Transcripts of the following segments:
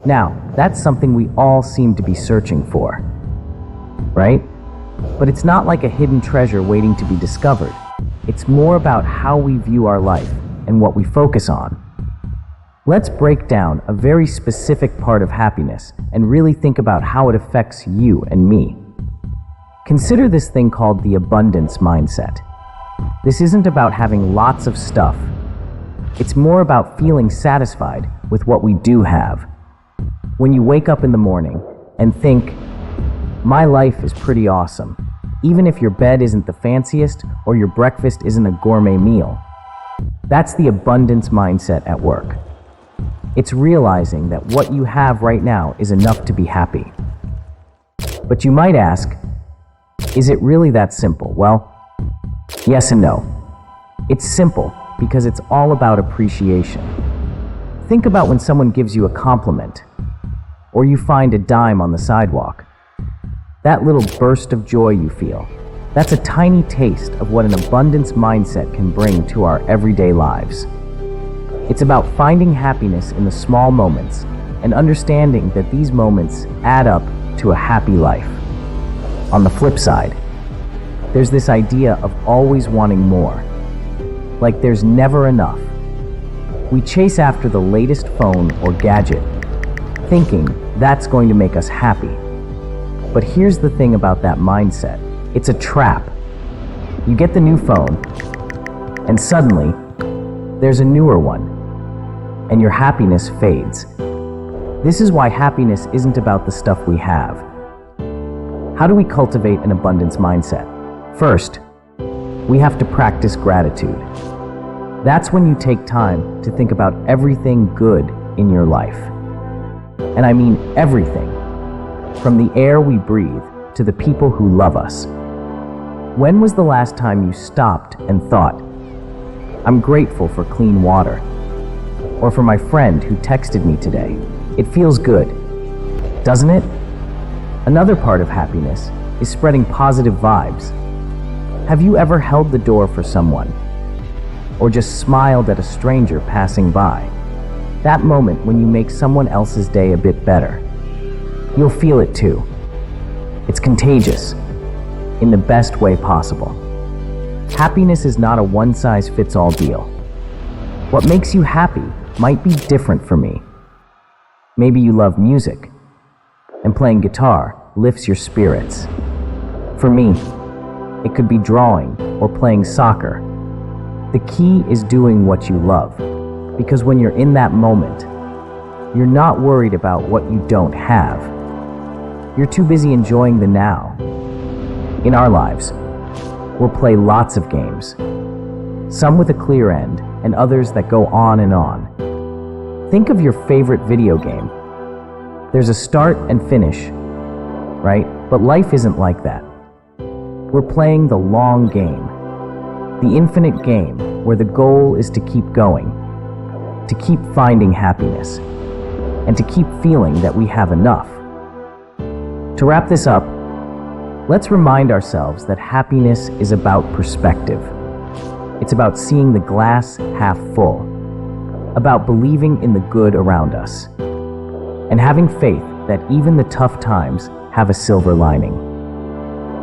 Now, that's something we all seem to be searching for, right? But it's not like a hidden treasure waiting to be discovered. It's more about how we view our life and what we focus on. Let's break down a very specific part of happiness and really think about how it affects you and me. Consider this thing called the abundance mindset. This isn't about having lots of stuff. It's more about feeling satisfied with what we do have. When you wake up in the morning and think, my life is pretty awesome, even if your bed isn't the fanciest or your breakfast isn't a gourmet meal. That's the abundance mindset at work. It's realizing that what you have right now is enough to be happy. But you might ask, is it really that simple? Well, yes and no. It's simple because it's all about appreciation. Think about when someone gives you a compliment, or you find a dime on the sidewalk. That little burst of joy you feel, that's a tiny taste of what an abundance mindset can bring to our everyday lives. It's about finding happiness in the small moments and understanding that these moments add up to a happy life. On the flip side, there's this idea of always wanting more. Like there's never enough. We chase after the latest phone or gadget, thinking that's going to make us happy. But here's the thing about that mindset. It's a trap. You get the new phone, and suddenly, there's a newer one, and your happiness fades. This is why happiness isn't about the stuff we have. How do we cultivate an abundance mindset? First, we have to practice gratitude. That's when you take time to think about everything good in your life. And I mean everything, from the air we breathe to the people who love us. When was the last time you stopped and thought, I'm grateful for clean water, or for my friend who texted me today? It feels good, doesn't it? Another part of happiness is spreading positive vibes. Have you ever held the door for someone, or just smiled at a stranger passing by? That moment when you make someone else's day a bit better. You'll feel it too. It's contagious, in the best way possible. Happiness is not a one-size-fits-all deal. What makes you happy might be different for me. Maybe you love music, and playing guitar lifts your spirits. For me, it could be drawing or playing soccer. The key is doing what you love, because when you're in that moment, you're not worried about what you don't have. You're too busy enjoying the now. In our lives, we'll play lots of games, some with a clear end and others that go on and on. Think of your favorite video game. There's a start and finish, right? But life isn't like that. We're playing the long game, the infinite game where the goal is to keep going, to keep finding happiness, and to keep feeling that we have enough. To wrap this up, let's remind ourselves that happiness is about perspective. It's about seeing the glass half full, about believing in the good around us, and having faith that even the tough times have a silver lining.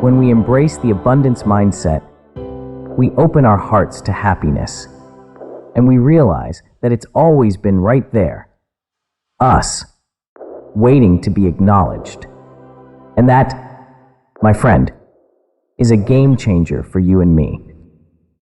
When we embrace the abundance mindset, we open our hearts to happiness, and we realize that it's always been right there, us, waiting to be acknowledged. And that, my friend, is a game changer for you and me.